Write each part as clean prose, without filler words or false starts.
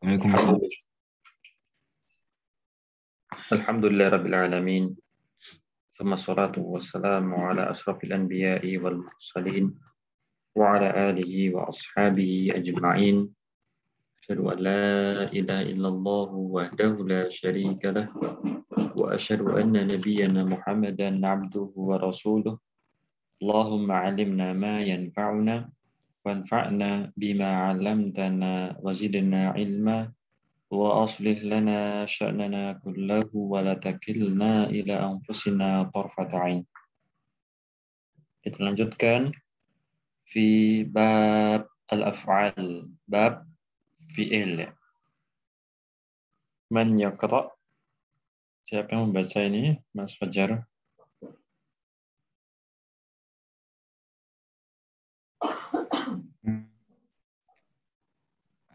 Waalaikumsalam. Alhamdulillah Rabbil Alamin. Thumma salatu wassalamu ala asrafil anbiya'i wal mursalin wa ala alihi wa ashabihi ajma'in. Asyhadu an la ilaha illallah wahdahu la syarika lah wa asyhadu anna nabiyyana Muhammadan abduhu wa rasuluh. Allahumma 'allimna ma yanfa'una wanfa'na bima 'allamtana wa zidna 'ilma wa aslih lana sya'nana kullahu wa la takilna ila anfusina tarfata 'ain. Kita lanjutkan fi bab al-af'al, bab fi'il. Man yaqra? Siapa yang membaca ini? Mas Fajar.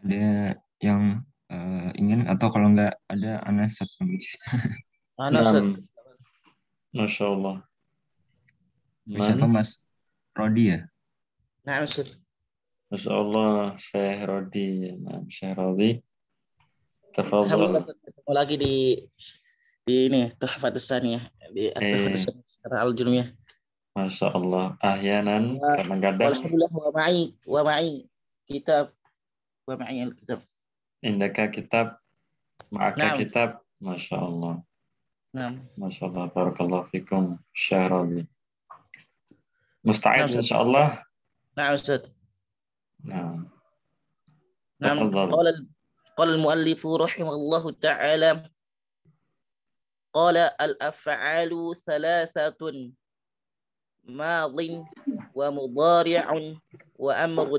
Ada yang ingin atau kalau enggak ada Anas satu. Anas. Masya Allah. Siapa Mas Rodi ya? Nah, Ustaz. Masya Allah, Syekh Rodi. Nah, Syekh Rodi. Tafadhal. Ketemu lagi di ini Tuhfatus Saniyah di Tuhfatus Saniyah Al-Jurmiyah. Masya Allah. Ahyanan kadang-kadang. Alhamdulillah wa ma'i kitab wa ma'i al-kitab. Indaka kitab, ma'aka kitab. Masya Allah. Masya Allah. Barakallahu fikum. Syekh Rodi. Musta'id insyaallah. Nah, Ustaz. Nah. قال المؤلف رحمه الله تعالى قال الأفعال ثلاثة ماض ومضارع وأمر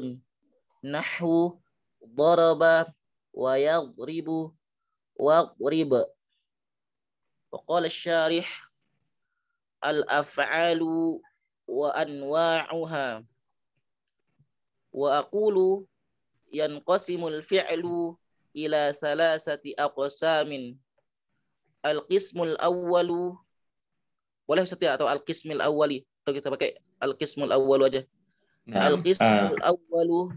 نحو ضرب ويضرب واضرب. وقال الشارح الأفعال وأنواعها وأقول ينقسم الفعل إلى ثلاثة أقسام. القسم الأول boleh setiap atau al-qismil awwali atau kita pakai al-qismul awwal aja. Al-qismul awwalu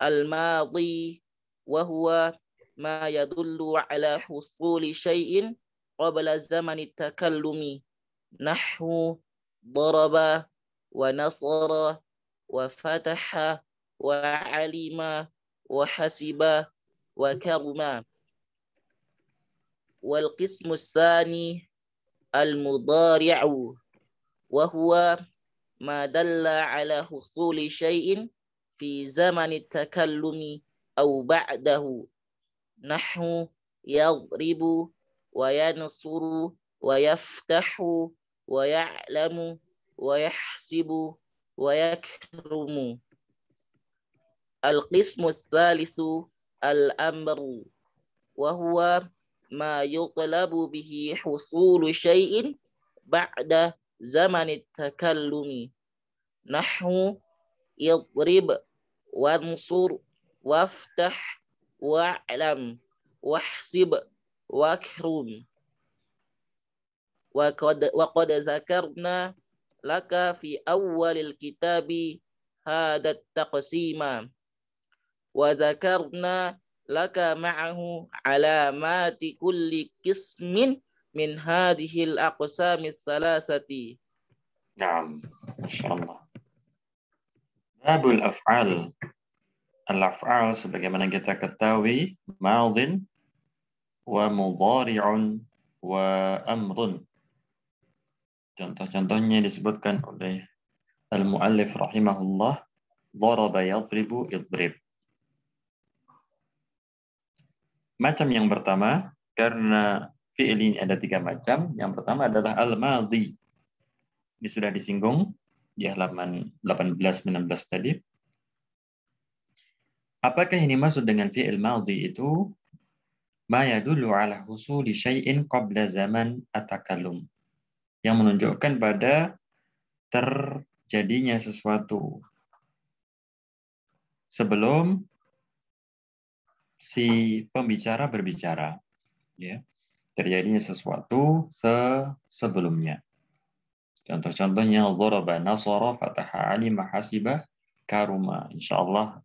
al-madhi wa huwa ma yadullu ala husuli syai'in qabla zaman at-takallumi nahwu daraba wa nasara wa fataha wa alima wa hasiba wa karuma. Wal qismu tsani al-mudari'u wa huwa ma dalla ala husuli syai'in fi zaman at-takallumi aw ba'dahu nahwu yadribu wa yansuru wa yaftahu wa ya'lamu wa yahsibu wa yakrumu. Al-qismu tsalitsu al-amru wa huwa ma yuqlabu bihi husulu syai'in ba'da zaman at-takallumi nahwu idrib wansur waftah wa'lam wahsib wakrum. Wa qad zakarna laka fi awwalil kitabi hadha at-taqsima wa zakarna laka ma'ahu alamati kulli qismin min hadhihi al-aqsami ats-thalathati. Naam, masyaallah. Babul af'al. Al-af'al sebagaimana kita ketahui madin wa mudhari'un wa amrun. Contoh-contohnya disebutkan oleh al-muallif rahimahullah, daraba yadribu idrib. Macam yang pertama, karena fi'il ini ada 3 macam. Yang pertama adalah al-madhi. Ini sudah disinggung di halaman 18-19 tadi. Apakah ini maksud dengan fi'il madhi itu? Ma yadullu ala husuli syai'in qabla zaman at-takallum. Yang menunjukkan pada terjadinya sesuatu sebelum si pembicara berbicara, ya, terjadinya sesuatu sebelumnya. Contoh-contohnya dharaba, nasara, fataha, alima, hasiba, karuma. Insyaallah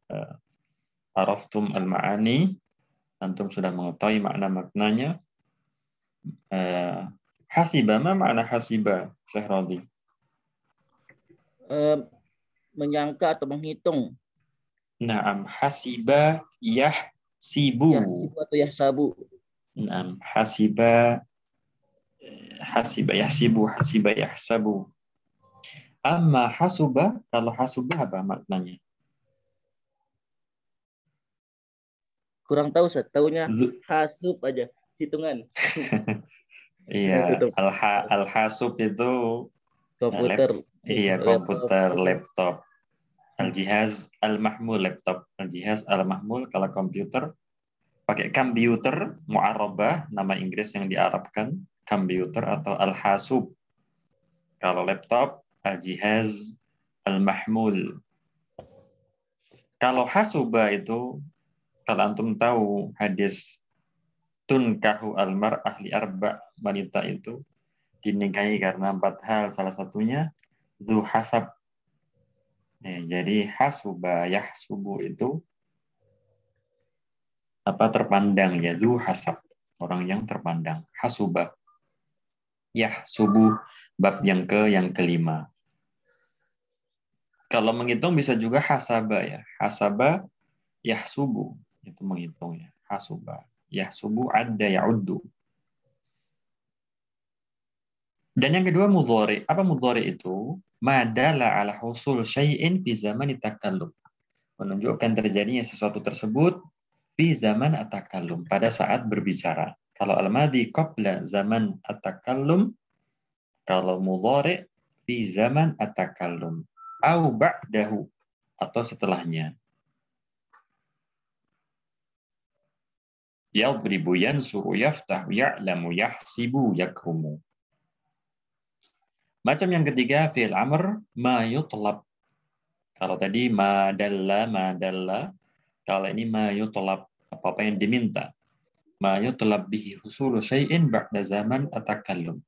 araftum al-ma'ani Antum sudah mengetahui makna-maknanya. Hasiba, ma makna hasiba, Syekh Radi? Menyangka atau menghitung. Naam, hasiba yahsibu. Yahsibu atau yahsabu. Naam, hasiba yahsibu, hasiba yahsabu. Amma hasuba, kalau hasuba apa maknanya? Kurang tahu, Ustaz. Taunya hasub aja, hitungan. Iya, al-hasub itu komputer. komputer, laptop. Al-jihaz al-mahmul, laptop. Al-jihaz al-mahmul, kalau komputer. Pakai komputer, mu'arabah, nama Inggris yang diarabkan. Komputer atau al-hasub. Kalau laptop, al-jihaz al-mahmul. Kalau hasuba itu, kalau antum tahu hadis tunkahu al-mar'ah li arba', wanita itu dinikahi karena 4 hal, salah satunya dzu hasab. Jadi hasuba yahsubu itu terpandang, ya, dzu hasab, orang yang terpandang. Hasuba yahsubu, bab yang kelima. Kalau menghitung bisa juga hasaba, ya. Hasaba yahsubu, itu menghitung, ya. Hasuba yahsubu, adda ya'uddu. Dan yang kedua mudhari. Apa mudhari itu? Madala ala husul syai'in fi zaman takallum. Menunjukkan terjadinya sesuatu tersebut fi zaman at-takallum, pada saat berbicara. Kalau al-madhi qabla zaman at-takallum, kalau mudhari fi zaman at-takallum, au ba'dahu, atau setelahnya. Yadribu, yansuru, yaftahu, ya'lamu, yahsibu, yakrumu. Macam yang ketiga, fi'il amr ma yutlab. Kalau tadi ma dalla. Kalau ini ma yutlab, apa-apa yang diminta. Ma yutlab bihi husulu syai'in ba'da zaman at-takallum.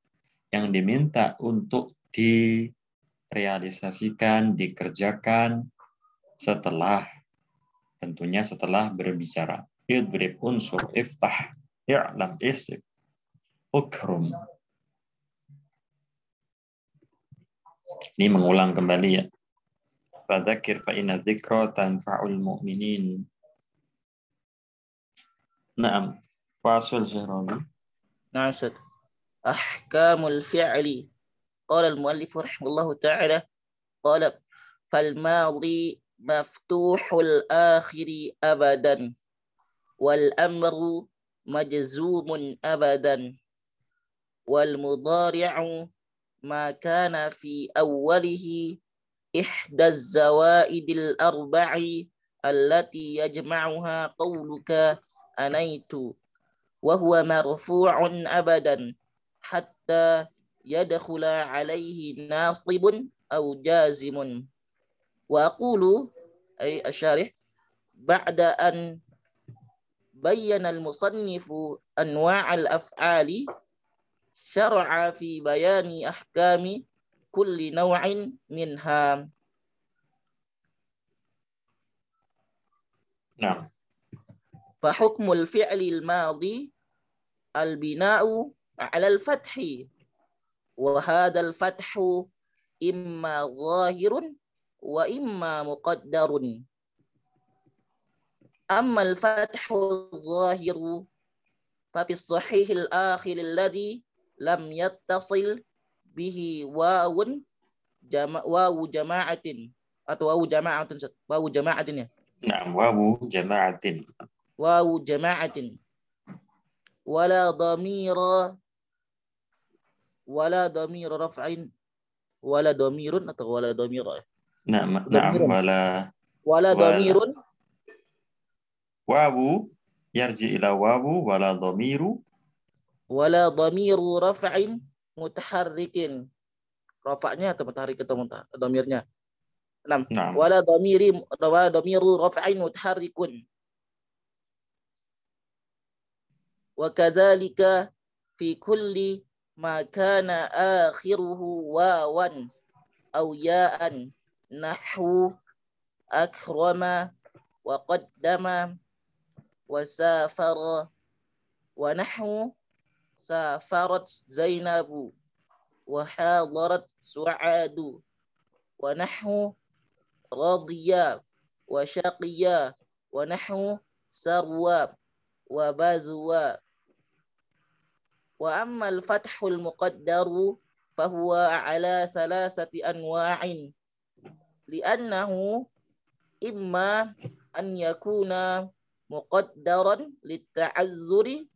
Yang diminta untuk direalisasikan, dikerjakan tentunya setelah berbicara. Idrib, unsur, iftah, i'lam, isib, ukrum. Ini mengulang kembali, ya. Fadzakir fa inna dzikra tanfa'ul mu'minin. Naam. Fasul Syahrawi. Nah, Ustaz. Ahkamul fi'li. Qala al-muallif rahimahullahu ta'ala, qala fal madhi maftuhul akhiri abadan wal amru majzumun abadan wal mudhari'u ma kana fi awwalihi ihda az-zawaidil arba'i allati yajma'uha qawluka anaitu wa huwa marfu'un abadan hatta yadkhula alayhi nasibun aw jazimun. Wa aqulu ay asyarih ba'da an bayyana al-musannifu anwa'al af'ali syar'a fi bayani ahkami kulli naw'in minha. Nah. Fa hukmul fi'li al-madhi al-bina'u 'ala al-fathi wa hadha al-fathu imma zahirun wa imma muqaddarun. Amma al-fathu zahiru fa fi as-sahih al-akhir alladhi lam yattasil bihi wawu jama'atin atau wawu jama'atin ya. Nah, wawu jama'atin. Wawu jama'atin. Wala dhamira raf'in wala dhamirun atau wala dhamira. Na'am, wala dhamirun. Wawu yarji ila wawu wala dhamiru. Wala dhamiru raf'in mutaharrikin. Rafa'nya atau mutaharrik atau dhamirnya. 6. Wala dhamiru raf'in mutaharrikun. Wa kadzalika fi kulli ma kana akhiruhu wawan aw ya'an nahwu akrama wa qaddama وسافر ونحو سافرت زينب وحاضرت سعاد ونحو رضيا وشقيا ونحو سروا وبذوا. وأما الفتح المقدر فهو على 3 أنواع لأنه إما أن يكون مقدرا للتعذر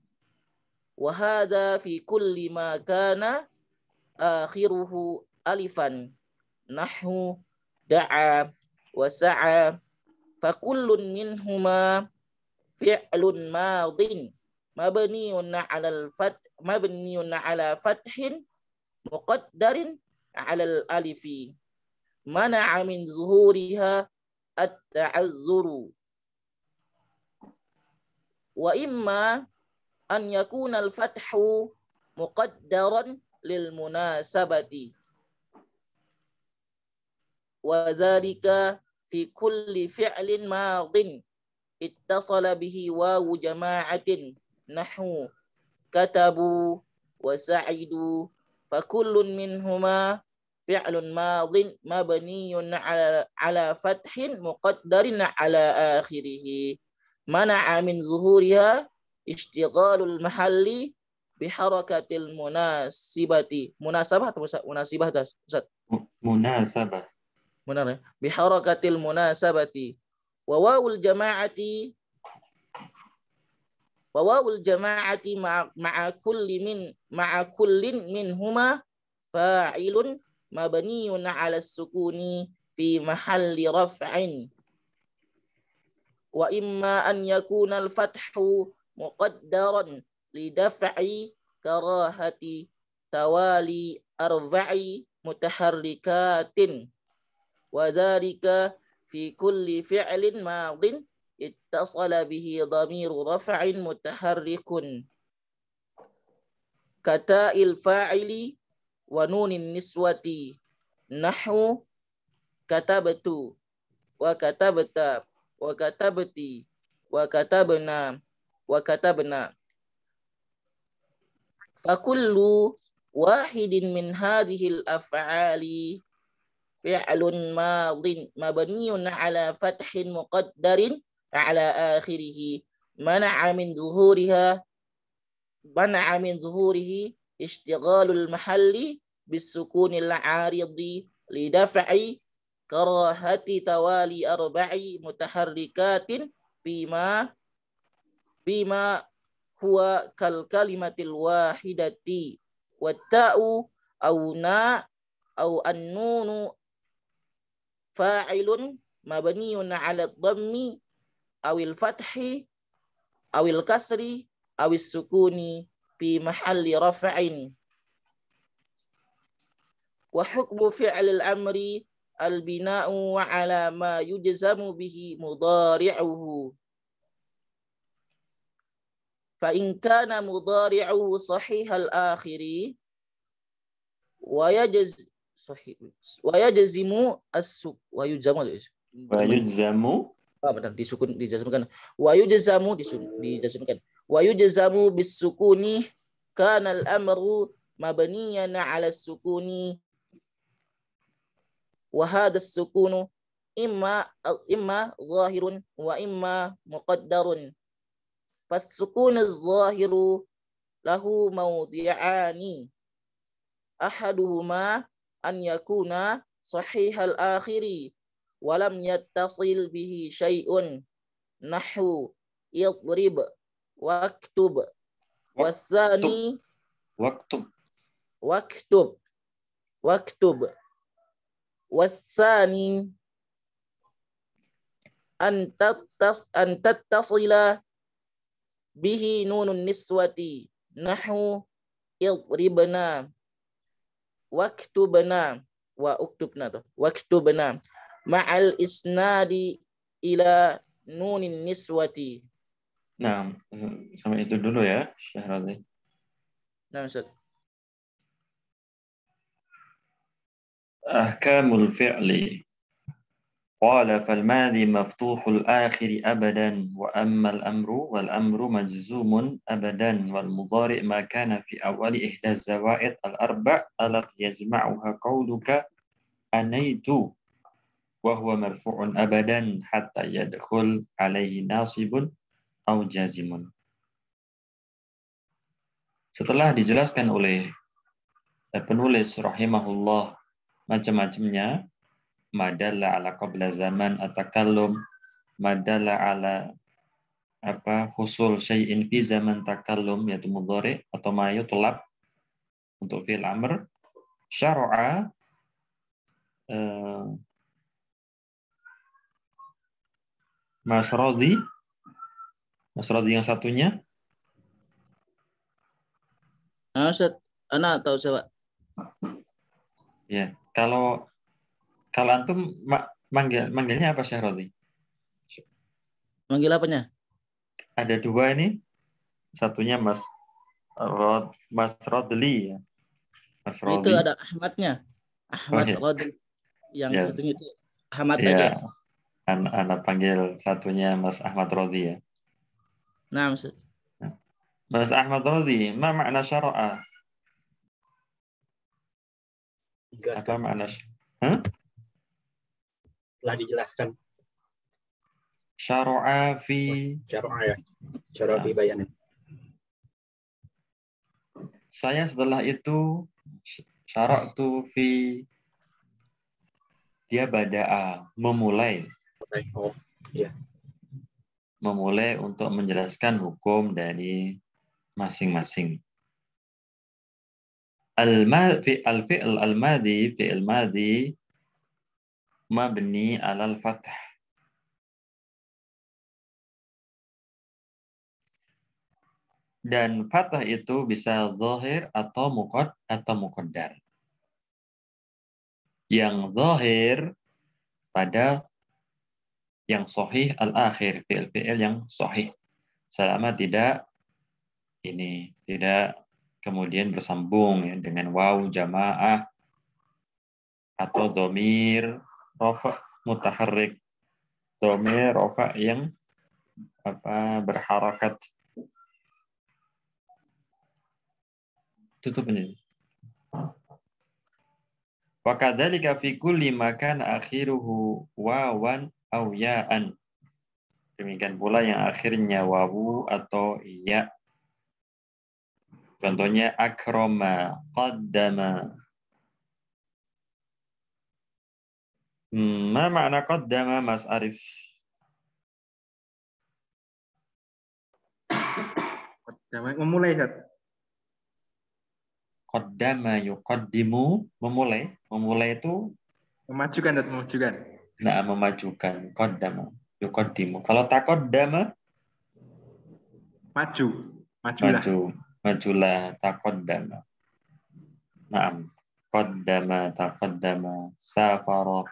وهذا في كل ما كان آخره ألفا نحو دعا وسعى فكل منهما فعل ماض مبني على فتح مقدر على الألف منع من ظهورها التعذر. وإما أن يكون الفتح مقدرا للمناسبة وذلك في كل فعل ماض اتصل به واو جماعة نحو كتبوا وسعدوا فكل منهما فعل ماض مبني على فتح مقدر على آخره منع من ظهورها اشتغال المحل بحركة المناسبة. مناسبة atau munasibah Ustaz? Munasabah. Benar ya? Biharakatil munasabati. Wa wawul jama'ati ma'a kullin minhuma fa'ilun mabniyun 'ala as-sukuni fi mahalli raf'in. Wa imma an yakuna al-fathu muqaddaran li daf'i karahati tawali arba'i mutaharrikatin wa dzalika fi kulli fi'lin madin ittasala bihi dhamiru raf'in mutaharrikun kata'il fa'ili wa nunin niswati nahwu katabtu wa katabta wa katabti wa katabna wa katabna. Fa kullu wahidin min hadhihi al-af'ali fi'lun madin mabniyun 'ala fathin muqaddarin 'ala akhirih mana'a min zuhurihi ishtighalul mahalli bisukunil 'aridi li daf'i karahati tawali arba'i mutaharrikatin bima huwa kal kalimatil wahidati watta'u aw na aw an-nunu fa'ilun mabniyun 'ala ad-dhammi awil fathi awil kasri awis sukuni fi mahalli raf'in. Wa hukmu fi'l al-amri al-bina'u 'ala ma yujzamu bihi mudari'uhu. Fa in kana mudari'uhu sahih al-akhiri wa yajzimu as-suk wa yujzamu benar dijazmkan wa yujzamu dijazmkan wa yujzamu bis-sukuni kana al-amru mabniyan 'ala as-sukuni wa hadha as-sukunu imma zahirun wa imma muqaddarun fas-sukun az-zahiru lahu mawdi'ani ahaduhuma an yakuna sahih al-akhiri wa lam yattasil bihi syai'un nahwu yadrib waktub wathani waktub wathani an tattasila bihi nunun niswati nahwu yadribna waktubna ma'al isnadi ila nunin niswati. Nah, sampai itu dulu ya, Syahrazi. Nah, Ustaz. Ahkamul fi'li. قال فالماضي مفتوح الآخر أبدا وأما الأمر والأمر مجزوم أبدا والمضارع ما كان في أول إحدى الزوائد الأربع التي يجمعها قولك أنيت وهو مرفوع أبدا حتى يدخل عليه ناصب أو جازم. Setelah dijelaskan oleh penulis rahimahullah macam-macamnya, madalla ala qabla zaman at-takallum, madalla ala husul syai'in fi zaman takallum, yaitu mudhari atau ma yutlab untuk fi'il amr, syara'a Mas Radhi yang satunya. Ustaz, anak tahu siapa? Ya, kalau antum manggilnya apa Syekh Radhi? Manggil apanya? Ada dua ini. Satunya Mas Rodli ya. Mas Rodli. Itu ada Ahmadnya. Ahmad iya. Rodli. Yang Ya. satunya itu Ahmad Ya. aja. Anak panggil satunya Mas Ahmad Rodli ya. Nah, Ustaz. Mas Ahmad Rodli, ma makna syara'a? Apa makna? Telah dijelaskan. Syara'a fi. Syara'a ya. Syara'a fi bayanin. Saya setelah itu syara'tu fi, dia bada'a, memulai. Oh, iya. Memulai untuk menjelaskan hukum dari masing-masing. Al-fi'l al-madhi, fi'il madhi mabni 'alal fath. Dan fathah itu bisa zahir atau muqaddar. Yang zahir pada yang sahih al-akhir, fi'il yang sahih. Selama tidak kemudian bersambung ya, dengan waw jamaah atau domir rafa mutaharrik, domir rafa yang berharakat. Tutup ini. Wa kadzalika fi kulli ma kana akhiruhu wawan aw ya'an. Demikian pula yang akhirnya wawu atau ya. Contohnya akrama, qaddama. Ma makna qaddama, Mas Arif? Memulai, Ustaz. Qaddama yuqaddimu, memulai. Memulai itu Memajukan, Ustaz, memajukan. Nah, memajukan. Qaddama yuqaddimu. Kalau taqaddama, majulah. Majulah, taqaddama. Naam. Qaddama, taqaddama, safara.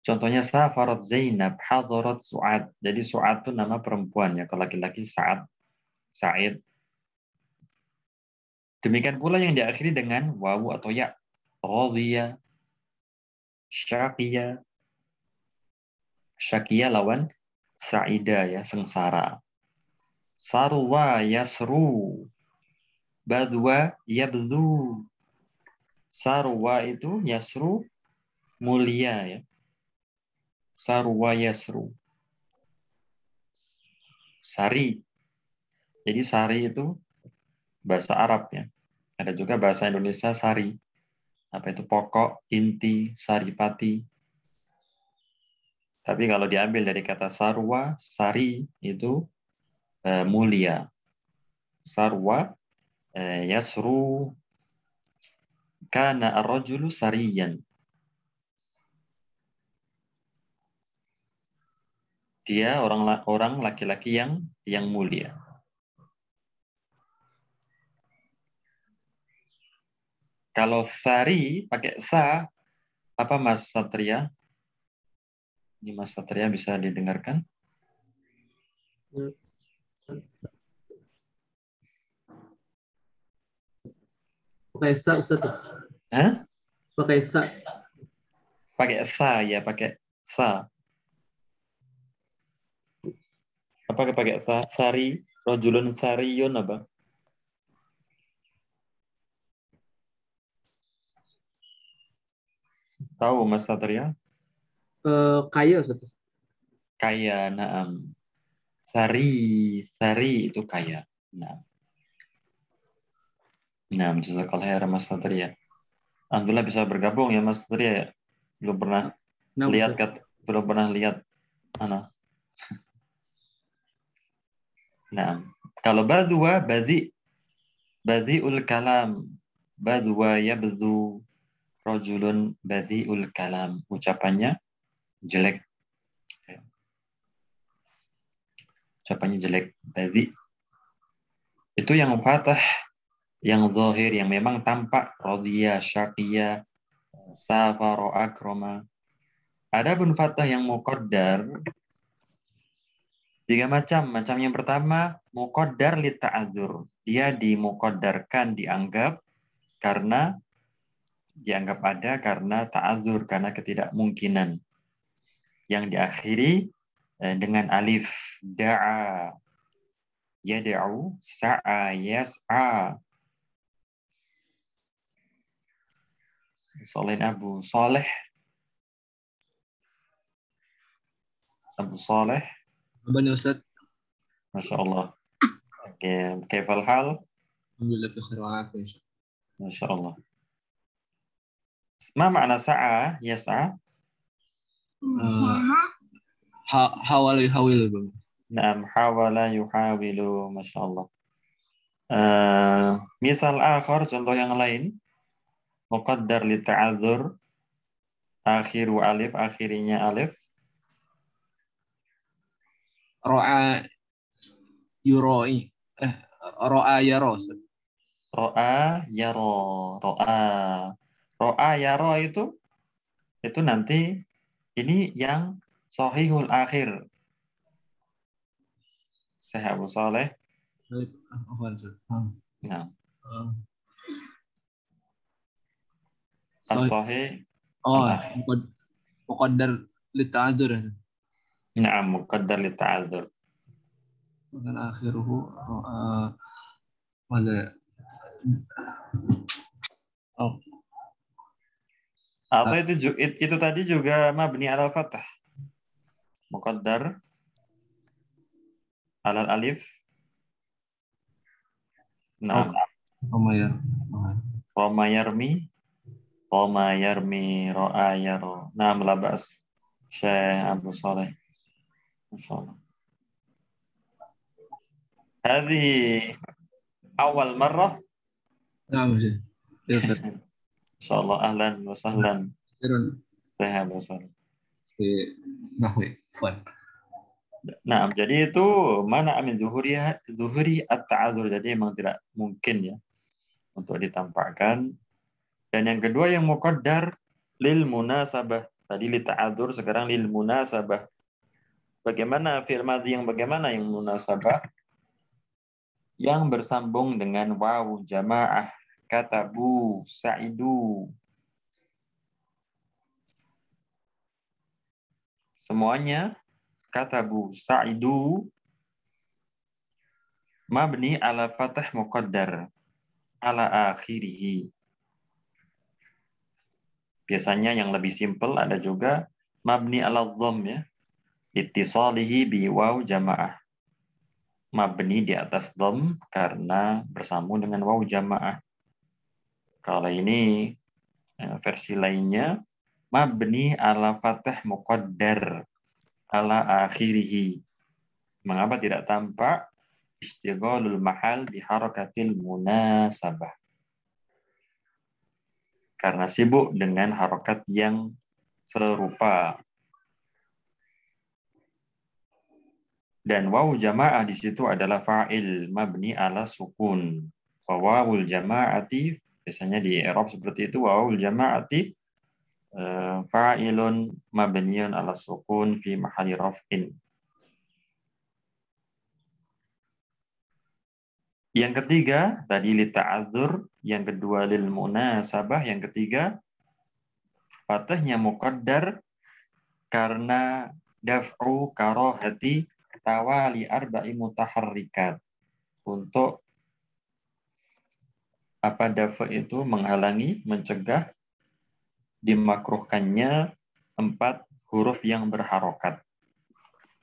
Contohnya safarat Zainab, hadarat Su'ad. Jadi Su'ad itu nama perempuan ya. Kalau laki-laki Sa'id. Demikian pula yang diakhiri dengan wawu atau ya. Radhiya, syaqiya. Syaqiya lawan sa'ida ya, sengsara. Sarwa yasru. Badwa yabdhu. Sarwa itu yasru, mulia ya. Sarwa yasru. Sari. Jadi sari itu bahasa Arab ya. Ada juga bahasa Indonesia sari. Apa itu? Pokok, inti, saripati. Tapi kalau diambil dari kata sarwa, sari itu mulia. Sarwa yasru kana ar-rajulu sariyan. Dia orang laki-laki yang mulia. Kalau sari pakai sa, apa Mas Satria? Ini Mas Satria bisa didengarkan? Pakai sa, Ustaz. Hah? Pakai sa. Pakai sa ya, pakai Sa. Apa pakai sa? Sari, rojulun sariyun apa? Tahu Mas Satria? Kaya Ustaz. Kaya, naam. Sari itu kaya. Nah, jazakallah khairan Mas Satria. Alhamdulillah bisa bergabung ya Mas Satria ya. Belum pernah Nah, lihat Ustaz. belum pernah lihat Nah, kalau badwa badiul kalam. Badwa yabdu rajulun badiul kalam. Ucapannya jelek. Ucapannya jelek. Badi itu yang fathah, yang zahir, yang memang tampak radhiya, syaqiya, safara, akrama. Adapun fathah yang muqaddar 3 macam. Macam yang pertama, muqaddar li ta'adzur. Dia dimuqaddarkan, dianggap ada karena ta'adzur, karena ketidakmungkinan. Yang diakhiri dengan alif. Da'a, yada'u, sa'a, yas'a. Solain Abu Saleh. Abu Saleh. Abang Ustaz. Masya Allah. Oke, kaifal hal? Alhamdulillah bi khair wa afiyah. Masya Allah. Ma makna sa'a, yas'a? Hawal yuhawil Bang. Naam, hawala yuhawilu. Masya Allah. Misal akhar, contoh yang lain. Muqaddar li ta'adzur. Akhiru alif, akhirinya alif. Ro'a yuroi. Ro'a yaro. Ro'a yaro. Ro'a yaro itu nanti ini yang sahihul akhir. Syekh Abu Saleh. Nah. As-sahih. Muqaddar li ta'adzur. Na'am, muqaddar li ta'adzur. Dan akhiruhu mana? Atau itu tadi juga mabni alal fathah. Muqaddar alal alif. Nah, Roma yarmi, ro'a yaro. Nah, melabas Syekh Abu Saleh. Masyaallah. Hadi awal marrah. Naam, ya Ustaz. Insyaallah, ahlan wa sahlan. Syekh Abu Saleh. Nahwi, fun. Nah, jadi itu mana amin zuhuri at-ta'adzur. Jadi memang tidak mungkin ya untuk ditampakkan. Dan yang kedua yang muqaddar lil munasabah. Tadi li ta'adzur, sekarang lil munasabah. Bagaimana fi'il madhi yang bagaimana yang munasabah? Yang bersambung dengan wawu jamaah. Katabu, sa'idu. Semuanya katabu, sa'idu mabni ala fathah muqaddar ala akhirihi. Biasanya yang lebih simpel ada juga mabni ala dhamm ya. Ittisalihi bi waw jamaah. Mabni di atas dhamm karena bersambung dengan waw jamaah. Kalau ini versi lainnya mabni ala fathah muqaddar ala akhirihi. Mengapa tidak tampak? Istighalul mahal bi harakatil munasabah. Karena sibuk dengan harokat yang serupa. Dan waw jamaah di situ adalah fa'il mabni ala sukun. Wawul jamaati biasanya di i'rab seperti itu. Wawul jamaati fa'ilun mabniun ala sukun fi mahalli raf'in. Yang ketiga, tadi li ta'adzur, yang kedua lil munasabah, yang ketiga fathahnya muqaddar karena daf'u karohati tawali arba'i mutaharrikat. Untuk apa daf'u itu menghalangi, mencegah dimakruhkannya 4 huruf yang berharokat.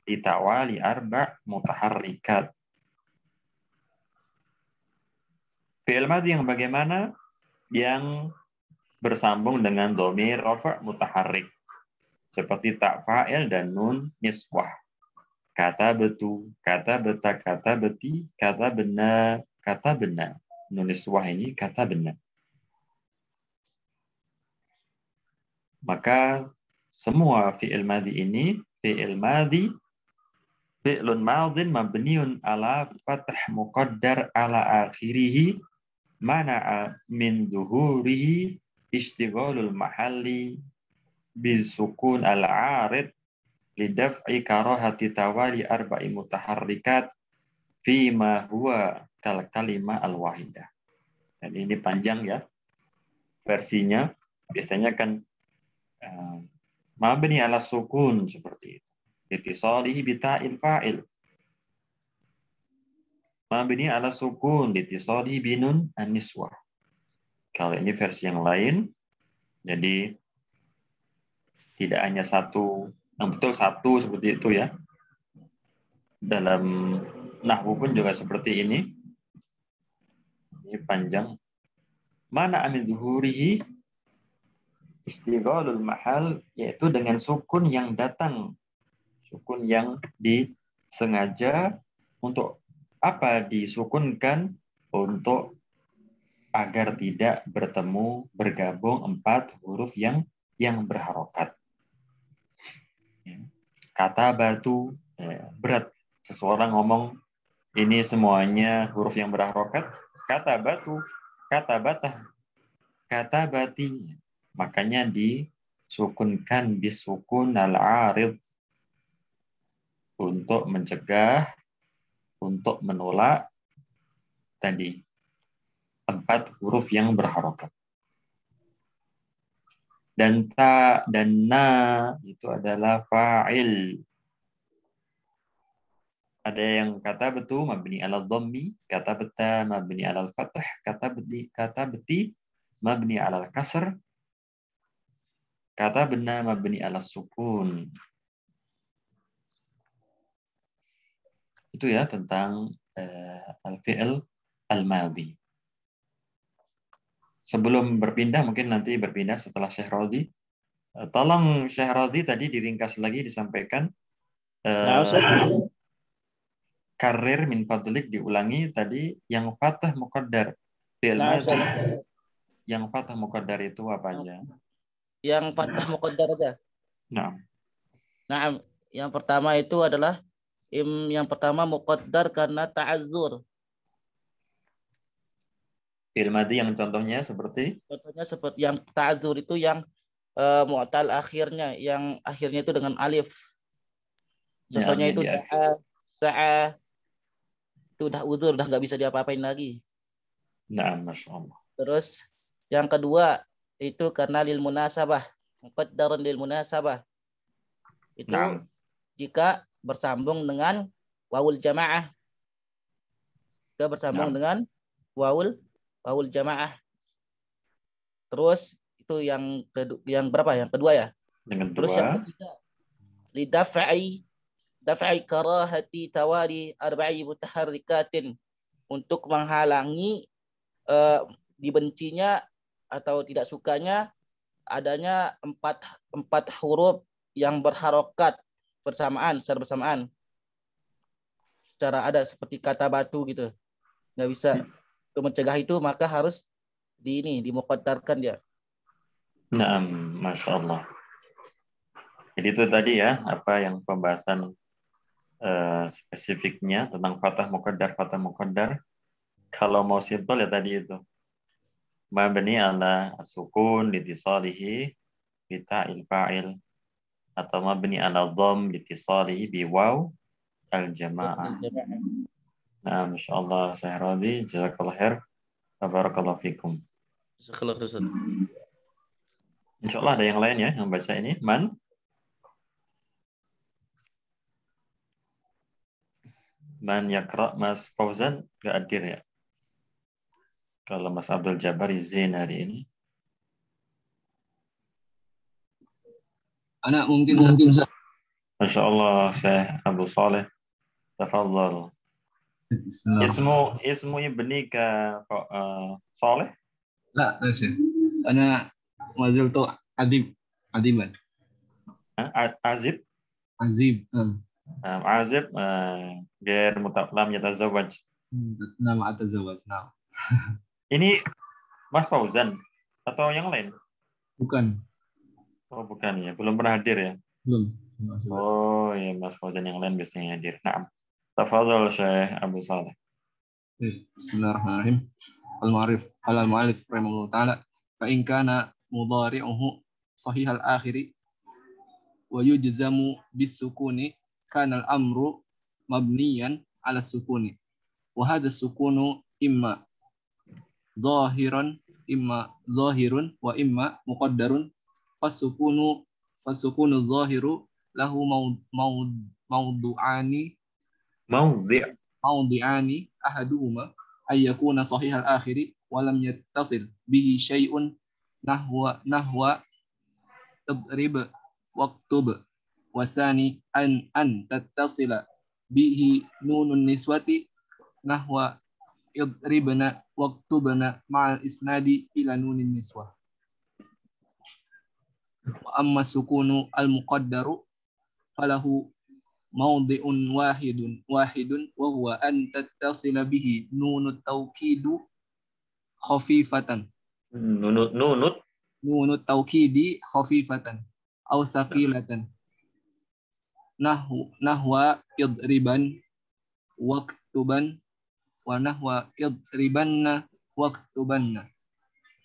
Ditawali arba' mutaharrikat. Fi'il madhi yang bagaimana? Yang bersambung dengan dhamir rafa' mutaharrik. Seperti tak fa'il dan nun niswah. Kata betu, kata beta, kata beti, kata benar, kata benar. Nun niswah ini kata benar. Maka semua fi'il madhi ini fi'il madhi fi'lun madhin mabniun ala fath muqaddar ala akhirih mana'a min zuhurihi istighalul mahalli bisukun al-arid lidaf'i karahati tawali arba'i mutaharrikat fima huwa kal kalimah al-wahidah. Dan ini panjang ya versinya. Biasanya kan mabni ala sukun seperti itu. Litisalihi bita'il fa'il. Mabni ala sukun litisalihi binun an-niswah. Kalau ini versi yang lain, jadi tidak hanya satu, yang betul satu seperti itu ya. Dalam nahwu pun juga seperti ini. Ini panjang. Mana amin zuhurihi istighalul mahal, yaitu dengan sukun yang datang. Sukun yang disengaja untuk apa disukunkan? Untuk agar tidak bergabung 4 huruf yang berharokat. Kata batu, berat. Seseorang ngomong, ini semuanya huruf yang berharokat. Kata batu, kata batah, kata bati. Makanya disukunkan bisukun al-arid. Untuk mencegah, untuk menolak tadi 4 huruf yang berharokat. Dan ta dan na itu adalah fa'il. Ada yang kata betu mabni ala dhammi, kata beta mabni ala al-fath, kata beti mabni ala al-kasr, kata bena mabni ala sukun. Itu ya tentang al-fi'il al-madhi. Sebelum berpindah, mungkin nanti berpindah setelah Syekh Radhi. Tolong Syekh Radhi tadi diringkas lagi, disampaikan. Karir min fadlik diulangi tadi yang fathah muqaddar. Fi'il madhi. Yang fathah muqaddar itu apa aja? Yang fathah muqaddar aja. Nah, yang pertama itu adalah yang pertama muqaddar karena ta'azzur. fi'il madhi yang contohnya seperti? Contohnya seperti yang ta'azzur itu yang mu'tal akhirnya, yang akhirnya itu dengan alif. Contohnya itu sa'a itu udah uzur, udah nggak bisa diapa-apain lagi. Nah, Masya Allah. Terus yang kedua itu karena lil munasabah, muqaddarun lil munasabah. Itu jika bersambung dengan wawul jamaah. Jika bersambung dengan wawul jamaah. Terus itu yang berapa? Yang kedua ya. Terus yang ketiga lidaf'i karahati tawari arba'i mutaharrikatin, untuk menghalangi dibencinya atau tidak sukanya adanya 4 huruf yang berharokat secara bersamaan. Secara ada seperti kata batu gitu. Nggak bisa. Untuk mencegah itu maka harus dimuqaddarkan dia. Naam, Masya Allah. Jadi itu tadi ya, apa yang pembahasan spesifiknya tentang fathah muqaddar. Kalau mau simpel ya tadi itu. Mabni ala sukun litisalihi bita'il fa'il, atau mabni ala dhamm litisalihi biwaw al-jamaah. Nah, Masya Allah, Syekh Radhi, jazakallah khair, barakallahu fikum. Insya Allah ada yang lain ya yang baca ini. Man? Man yakra, Mas Fauzan nggak hadir ya? Kalau Mas Abdul Jabbar izin hari ini. Anak mungkin Masya Allah, Syekh Abu Saleh. Tafadhal. Bismillah. Ismu ibnika Saleh? لا يا شيخ أنا ما زلت عذيبا Azib? عزيب Azib, غير لم يتزوج. نعم أتزوج نعم. Ini Mas Fauzan atau yang lain? Bukan. Oh, bukan ya, belum pernah hadir ya? Belum. Oh ya, Mas Fauzan yang lain biasanya hadir. Naam. Tafadhal Syekh Abu Saleh. Bismillahirrahmanirrahim. Al-Ma'rif qala al-mu'allif rahimahullah ta'ala fa in kana mudhari'uhu sahih al-akhiri wa yujzamu bis-sukuni kana al-amru mabniyan 'ala sukuni wa hadha sukunu imma zahirun wa imma muqaddarun fasukunu zahiru lahu mawdi'ani ahaduhuma ay yakuna sahih al-akhiri wa lam yattasil bihi syai'un nahwa idrib waktub wa thani an tattasila bihi nunun niswati nahwa idribna waktubna ma'al isnadi ila nunin niswah wa amma sukunu al-muqaddaru falahu mawdi'un wahidun wa huwa an tattasila bihi nunut tawkidu khafifatan nunut tawkidi khafifatan aw thaqilatan nahwa idriban waktuban wa nahwa idribanna waktubanna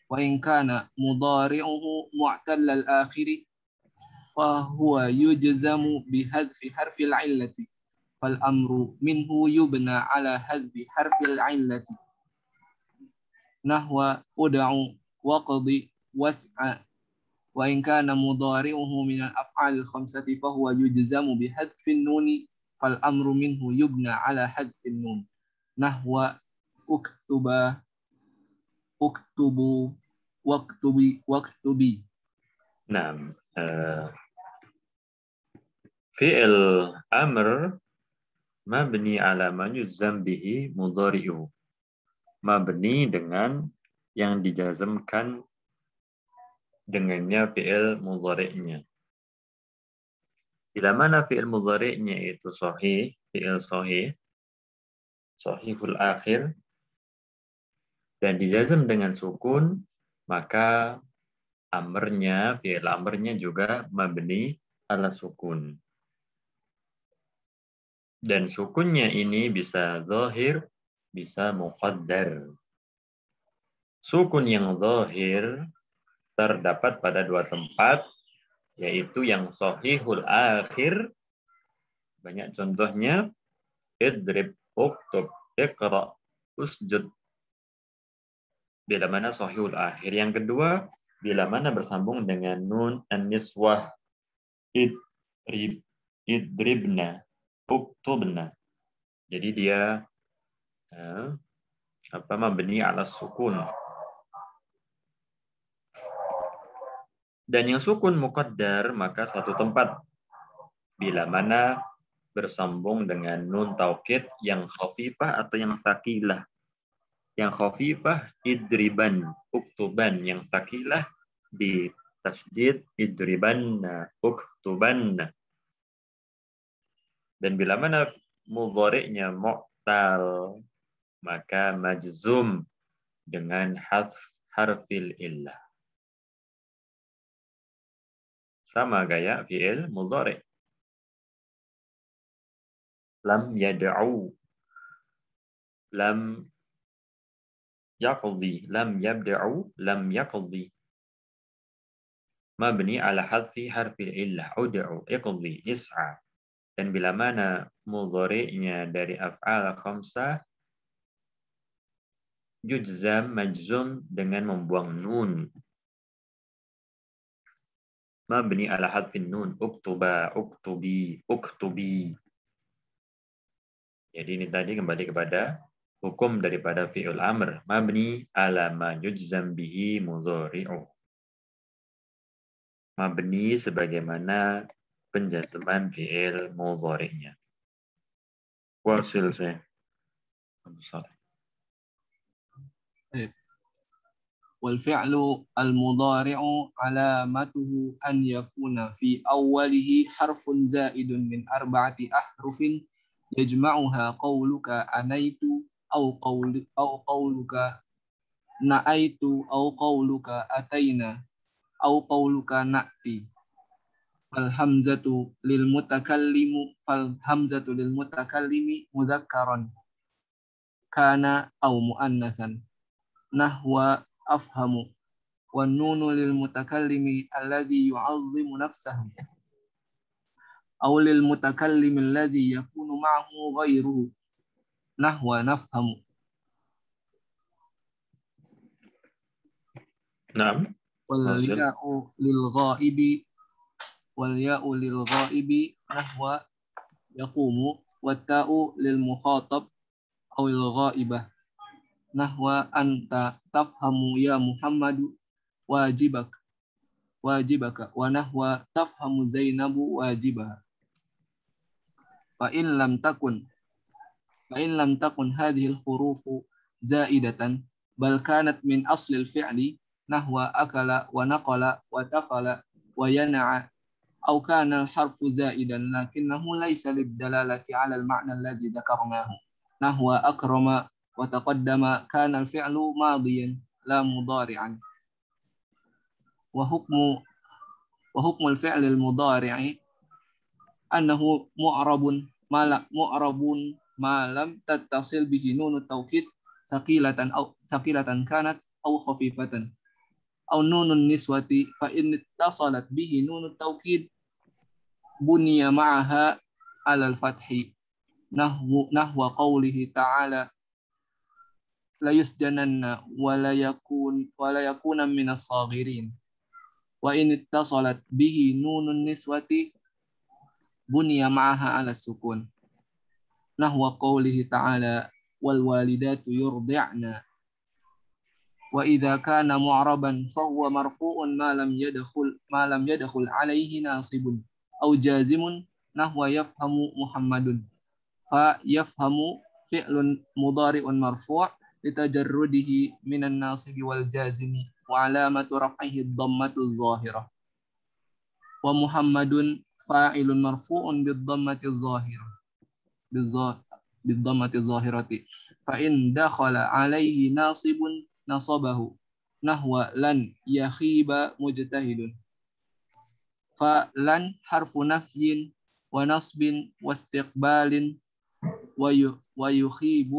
wa in kana mudhari'uhu mu'tallal akhiri فهو يجزم بحذف حرف العلة فالأمر منه يبنى على حذف حرف العلة نحو أدع وقضي واسع وإن كان مضارعه من الأفعال الخمسة فهو يجزم بحذف النون فالأمر منه يبنى على حذف النون نحو اكتبوا واكتبي. Nah, fi'il amr mabni ala ma yujzam bihi mudhari'u. Mabni dengan yang dijazmkan dengannya fi'il mudhari'nya. Bila mana fi'il mudhari'nya itu sahih, fi'il sahihul akhir, dan dijazm dengan sukun, maka fi'il amrnya juga mabni ala sukun. Dan sukunnya ini bisa zahir, bisa muqaddar. Sukun yang zahir terdapat pada dua tempat, yaitu yang sahihul akhir. Banyak contohnya, idrib, uktub, iqra, usjud. Bila mana sahihul akhir. Yang kedua, bila mana bersambung dengan nun an-niswah, idribna, uktubna. Jadi dia mabni ala sukun. Dan yang sukun muqaddar maka satu tempat. Bila mana bersambung dengan nun taukid yang khafifah atau yang tsaqilah. Yang khafifah idriban, uktuban, yang tsaqilah di tasydid idribanna, uktubanna. Dan bila mana mudhari'nya mu'tal, maka majzum dengan hadf harfil illah. Sama gaya fi'il mudhari'. Lam yad'u, lam yaqdi, lam yabda'u, lam yaqdi. Mabni ala hadfi harfil illah, ud'u, iqdi, is'a. Dan bila mana mudhari'nya dari af'al khamsah, yujzam majzum dengan membuang nun. Mabni ala hadfin nun, uktuba, uktubi, uktubi. Jadi ini tadi kembali kepada hukum daripada fi'il amr. Mabni ala ma yujzam bihi mudhari'u. Mabni sebagaimana penjazman fi'il mudhari'nya. Wasil saya. والفعل المضارع علامته أن يكون في أوله حرف زائد من 4 أحرف يجمعها قولك أنيت أو قولك نأيت أو قولك أتينا أو قولك نأتي. فالهمزة للمتكلم مذكرا كان أو مؤنثا نحو أفهم. والنون للمتكلم الذي يعظم نفسه أو للمتكلم الذي يكون معه غيره نحو نفهم. نعم. والياء للغائب نحو يقوم. والتاء للمخاطب أو الغائبة نحو أنت تفهم يا محمد واجبك ونحو تفهم زينب واجبها. فإن لم تكن هذه الحروف زائدة بل كانت من أصل الفعل نحو أكل ونقل وتفل وينع أو كان الحرف زائدا لكنه ليس للدلالة على المعنى الذي ذكرناه نحو أكرم وتقدم كان الفعل ماضيا لا مضارعا. وحكم الفعل المضارع أنه معرب ما لم تتصل به نون التوكيد ثقيلة كانت أو خفيفة أو نون النسوة فإن اتصلت به نون التوكيد بني معها على الفتح نحو قوله تعالى لا يسجنن ولا يكون من الصاغرين. وإن اتصلت به نون النسوة بني معها على السكون نحو قوله تعالى والوالدات يرضعن. وإذا كان معربا فهو مرفوع ما لم يدخل عليه ناصب أو جازم نحو يفهم محمد. فيفهم فعل مضارع مرفوع لتجرده من الناصب والجازم وعلامة رفعه الضمة الظاهرة. ومحمد فاعل مرفوع بالضمة الظاهرة فإن دخل عليه ناصب نصبه نحو لن يخيب مجتهد. فلن حرف نفي ونصب واستقبال ويخيب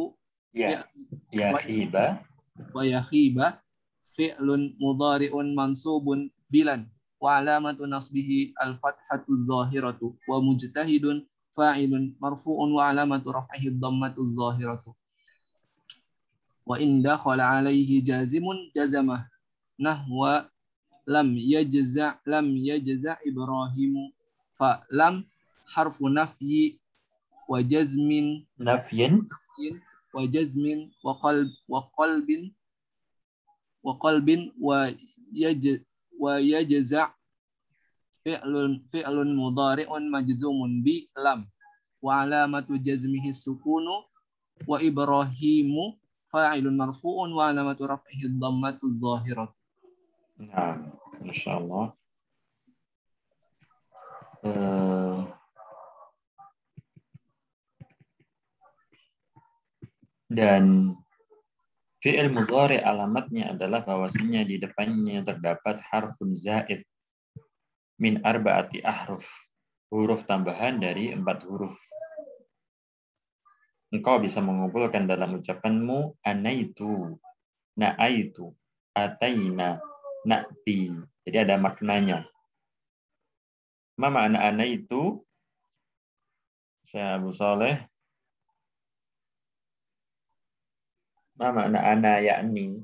ويخيب فعل مضارع منصوب بلن وعلامة نصبه الفتحة الظاهرة. ومجتهد فاعل مرفوع وعلامة رفعه الضمة الظاهرة. وإن دخل عليه جازم جزمه نحو لم يجزع إبراهيم. فلم حرف نفي وجزم وقلب ويجزع فعل مضارع مجزوم بلم وعلامة جزمه السكون. وإبراهيم فاعل مرفوع وعلامة رفعه الضمة الظاهرة. Nah, Insya Allah. Dan fi'il mudhari alamatnya adalah bahwasanya di depannya terdapat harfun zaid min arba'ati ahruf, huruf tambahan dari 4 huruf. Engkau bisa mengumpulkan dalam ucapanmu anaitu, na'aitu, ataina, na'ti. Jadi ada maknanya. Ma makna anaitu? Saya Abu Saleh. Ma makna ana yakni?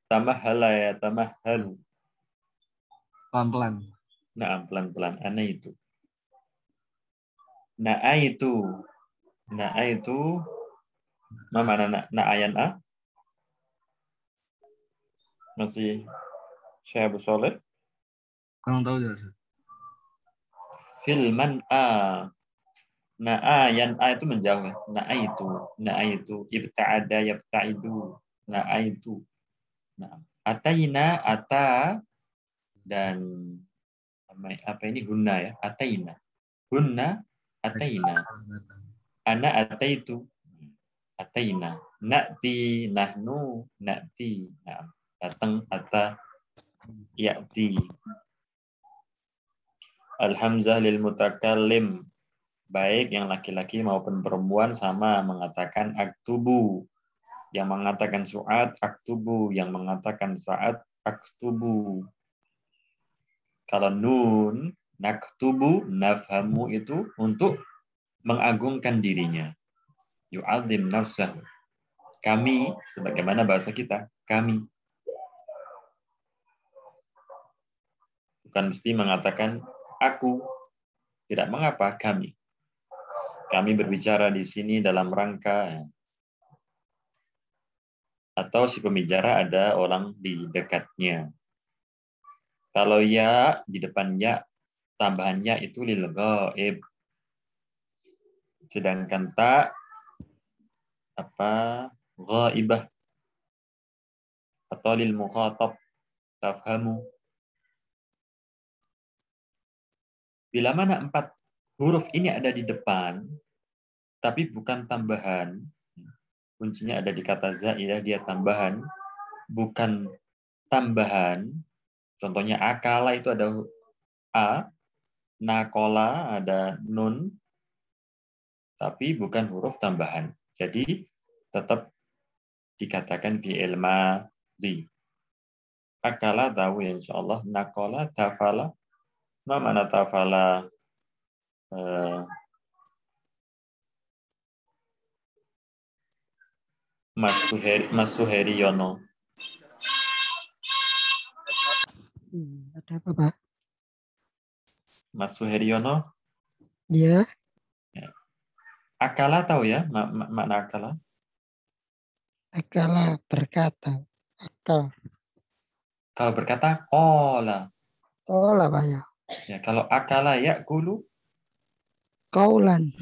Tamahhala ya, tamahhalu. Pelan-pelan. Nah, pelan-pelan. Ana itu. Na'aitu. Na'aitu. Ma mana na'ayan a? Masih Syekh Abu Soleh? Kurang tahu dia. Filman a. Na'ayan a itu menjauh. Na'aitu. Na'aitu. Ibta'ada yabta'idu. Na'aitu. Nah, ataina ata dan apa ini hunna ya? Ataina. Hunna ataina. Ana ataitu. Ataina. Na'ti nahnu na'ti. Nah, datang ata ya'ti. Al-hamzah lil mutakallim. Baik yang laki-laki maupun perempuan sama mengatakan aktubu. Yang mengatakan su'ad aktubu, yang mengatakan sa'ad aktubu. Kalau nun, naktubu, nafhamu itu untuk mengagungkan dirinya. Yu'adzim nafsahu. Kami, sebagaimana bahasa kita, kami. Bukan mesti mengatakan aku. Tidak mengapa, kami. Kami berbicara di sini dalam rangka atau si pembicara ada orang di dekatnya. Kalau ya di depan ya, tambahan ya itu lil ghaib. Sedangkan ta ghaibah atau lil mukhatab tafhamu. Bila mana 4 huruf ini ada di depan tapi bukan tambahan, kuncinya ada di kata zaidah, dia tambahan, bukan tambahan. Contohnya akala itu ada a, nakola ada nun, tapi bukan huruf tambahan. Jadi tetap dikatakan fi'il madhi. Akala tahu ya insyaallah, nakola, tafala. Mana tafala? Mas Suheriono. Ada apa, Pak? Mas Suheriono? Ya. Akala tahu ya makna akala? Akala berkata. Akal. Kalau berkata kola. Kola, Pak ya. Ya, kalau akala yakulu? Kaulan.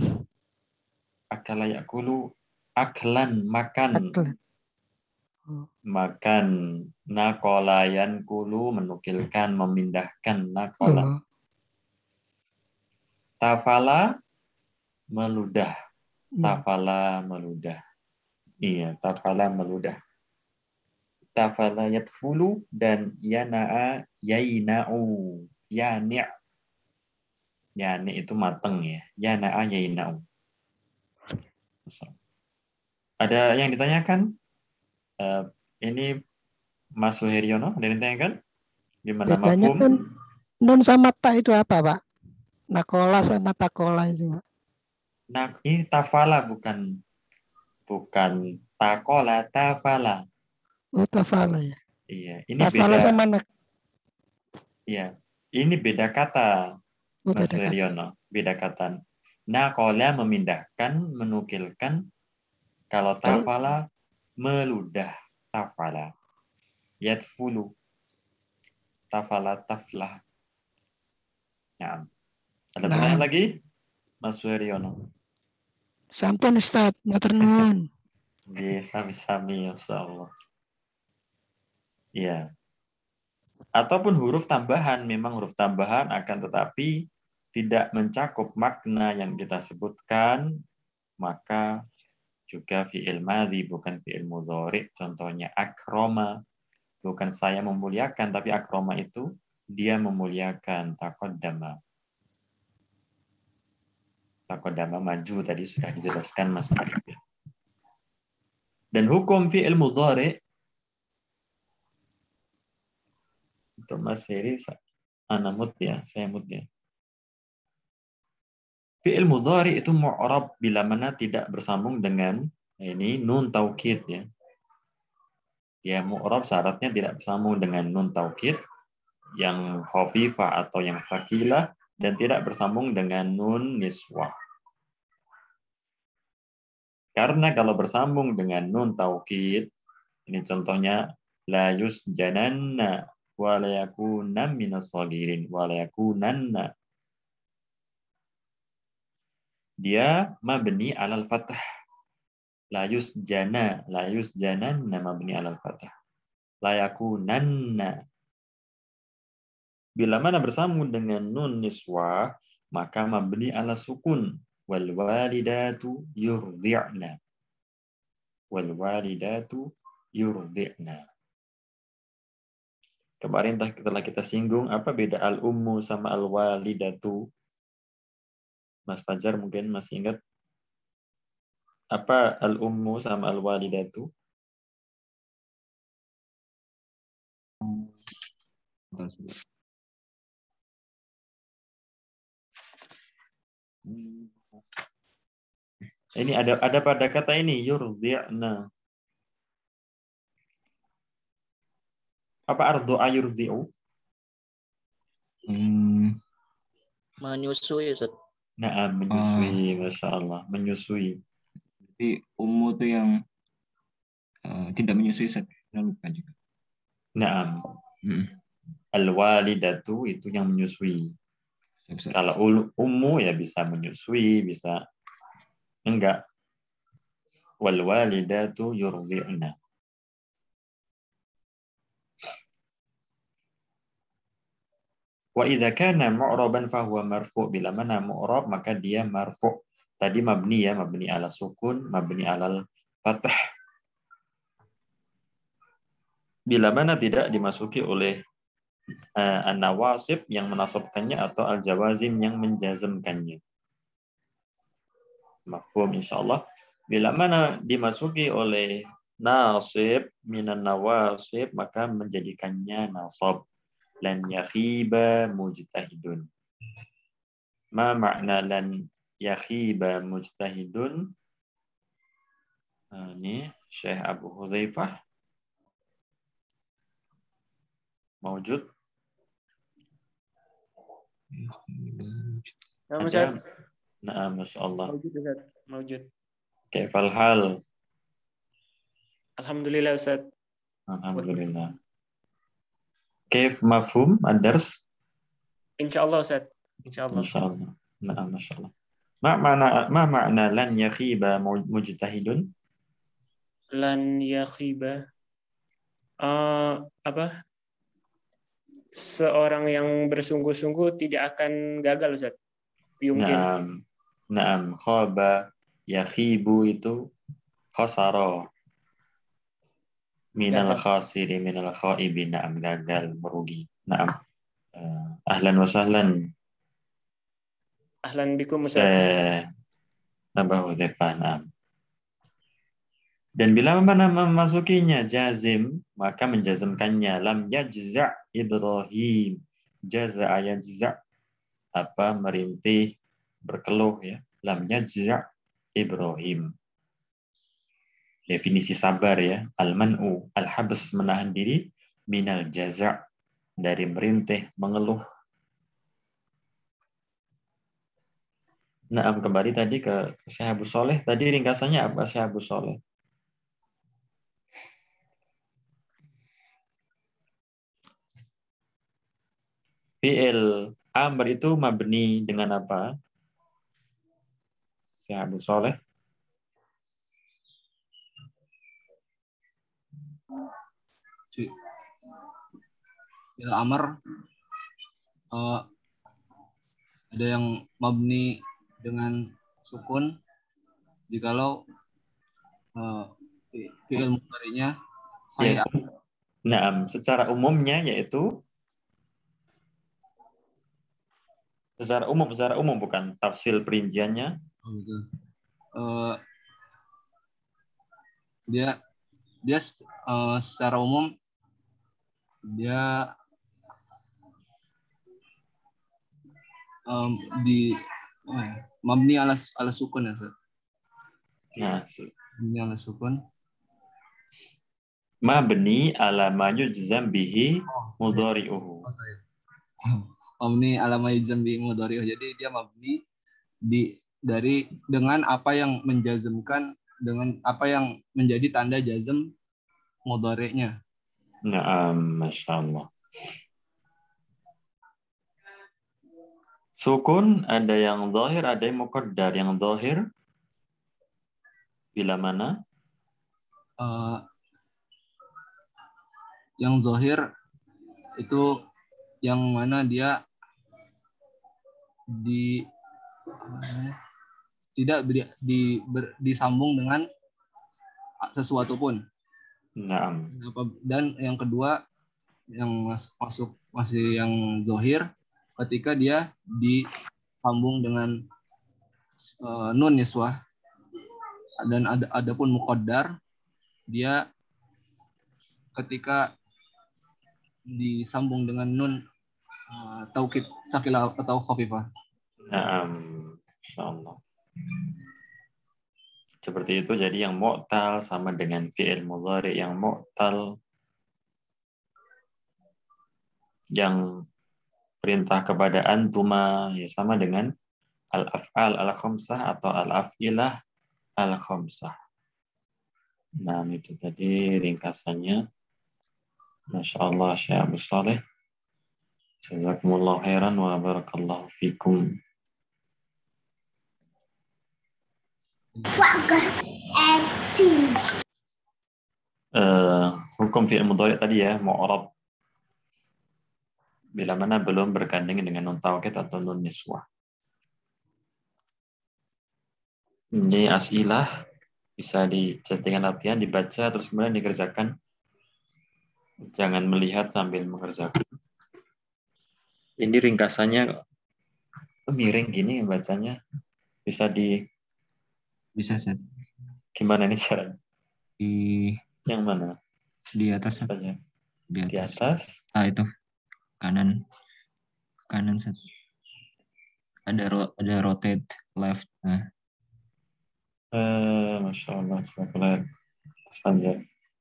Akala yakulu aklan, makan. Aklan. Makan. Nakola yankulu, menukilkan, memindahkan. Nakola. Tafala, meludah. Tafala, meludah. Iya, tafala, meludah. Tafala yatfulu dan yana'a yaina'u. Yani'. Yani' itu mateng ya. Yana'a yaina'u. Ada yang ditanyakan? Ini Mas Suheriono, ada yang ditanyakan? Gimana bedanya mafhum? Nun sama ta itu apa, Pak? Nakola sama takola itu, Pak. Nah, ini tafala bukan takola, tafala. Oh, tafala ya. Iya, ini tafala beda. sama nak. Iya, ini beda kata. Oh, Mas beda Suheriono, beda kata. Nakola memindahkan, menukilkan. Kalau tafala meludah, tafala. Yatfulu. Tafala taflah. Nah, ada pertanyaan lagi? Mas Suheriono. Sampun Ustaz, matur nuwun. Nggih, sami-sami insyaallah. Iya. Ataupun huruf tambahan, memang huruf tambahan akan tetapi tidak mencakup makna yang kita sebutkan, maka juga fi'il madhi bukan fi'il mudhari. Contohnya akroma, bukan saya memuliakan, tapi akroma itu dia memuliakan. Taqaddama. Taqaddama maju tadi sudah dijelaskan Mas Arif. Dan hukum fi'il mudhari untuk Mas Heri, ana mut ya, saya mut ya. Fi'il mudhari itu mu'rab bila mana tidak bersambung dengan ini nun taukid ya. Ya mu'rab syaratnya tidak bersambung dengan nun taukid yang khafifah atau yang thaqilah dan tidak bersambung dengan nun niswah. Karena kalau bersambung dengan nun taukid, ini contohnya la yusjananna wa la yakunanna minas shagirin wa la yakunanna. Dia mabni alal fathah. La yusjananna mabni alal fathah. La yakunanna. Bila mana bersambung dengan nun niswah, maka mabni ala sukun. Wal walidatu yurdi'na. Wal walidatu yurdi'na. Kemarin telah kita singgung apa beda al-ummu sama al-walidatu. Mas Fajar mungkin masih ingat apa al-ummu sama al-walidatu? Ini ada pada kata ini yurdi'na. Apa ardu'a yurdi'u? Menyusui, Ustaz. Nah, menyusui, Masya Allah, menyusui. Jadi ummu itu yang tidak menyusui, saya lupa juga. Nah, al-walidatu itu yang menyusui. Kalau ummu ya bisa menyusui, bisa enggak. Wal walidatu yurdi'na. Wa idza kana mu'raban fa huwa marfu'. Bila mana mu'rab maka dia marfu'. Tadi mabni ya, mabni ala sukun, mabni alal fathah. Bila mana tidak dimasuki oleh an-nawasib yang menasabkannya atau al-jawazim yang menjazmkannya. Mafhum insyaallah. Bila mana dimasuki oleh nasib minan nawasib maka menjadikannya nasab. Lan yakhiba mujtahidun. Ma makna lan yakhiba mujtahidun? Ini Syekh Abu Hudzaifah mawjud. Ada. Nah, Masya Allah. Mawjud, Ustaz. Mawjud. Kaifal hal? Alhamdulillah, Ustaz. Alhamdulillah. Kaif mafhum ad-dars? Insyaallah, Ustaz. Insyaallah. Insyaallah. Nah, Masya Allah. Ma makna lan yakhiba mujtahidun? Lan yakhiba. Apa? Seorang yang bersungguh-sungguh tidak akan gagal, Ustaz. Yumkin. Naam, khaba yakhibu itu khasara. Minal khasiri minal khaibi, naam, gagal, merugi. Naam. Ahlan wa sahlan. Ahlan bikum, Ustaz. Abu Hudzaifah, naam. Dan bila mana memasukinya jazim, maka menjazmkannya lam yajza' Ibrahim. Jaza'a yajza', apa, merintih, berkeluh ya. Lam yajza' Ibrahim. Definisi sabar ya, al-man'u, al-habs, menahan diri, minal jaza', dari merintih, mengeluh. Nah, kembali tadi ke Syekh Abu Sholeh. Tadi ringkasannya apa Syekh Abu Sholeh? Fi'il amr itu mabni dengan apa? Syekh Abu Sholeh. Fi'il amr ada yang mabni dengan sukun jikalau fi'il mudhari'nya sahih. Nah, secara umumnya yaitu secara umum bukan tafsil perinciannya. Dia secara umum dia di mabni ala sukun ya, Ustaz. Nah, mabni ala sukun. Mabni ala ma yujzam bihi mudhari'uhu. Mabni ala ma yujzam bihi mudhari'uhu. Jadi dia mabni dengan apa yang menjazmkan dengan apa yang menjadi tanda jazm mudhari'nya. Naam, Masya Allah. Sukun ada yang zahir, ada yang muqaddar. Yang zahir bila mana? Yang zahir itu yang mana dia tidak disambung dengan sesuatu pun. Naam. Dan yang kedua yang masuk masih yang zahir ketika dia disambung dengan nun niswah, dan adapun muqaddar dia ketika disambung dengan nun taukid sakilah atau khafifah. Naam, insyaallah. Seperti itu, jadi yang mu'tal sama dengan fi'il mudhari yang mu'tal, yang perintah kepada antuma ya sama dengan al-af'al al-khamsah atau al-af'ilah al-khamsah. Nah, itu tadi ringkasannya. Masya Allah, Syekh Abu Saleh. Jazakumullah khairan wa barakallahu fikum. Hukum fi'il mudhari tadi ya, mu'rab bila mana belum bergandeng dengan nun taukid atau nun niswah. Ini asilah bisa dijadikan latihan, dibaca terus kemudian dikerjakan. Jangan melihat sambil mengerjakan. Ini ringkasannya miring gini bacanya. Bisa Set. Gimana ini caranya? Yang mana? Di atas. Saja. Di atas. Itu. Kanan Set. Ada rotate left. Nah. Masya Allah.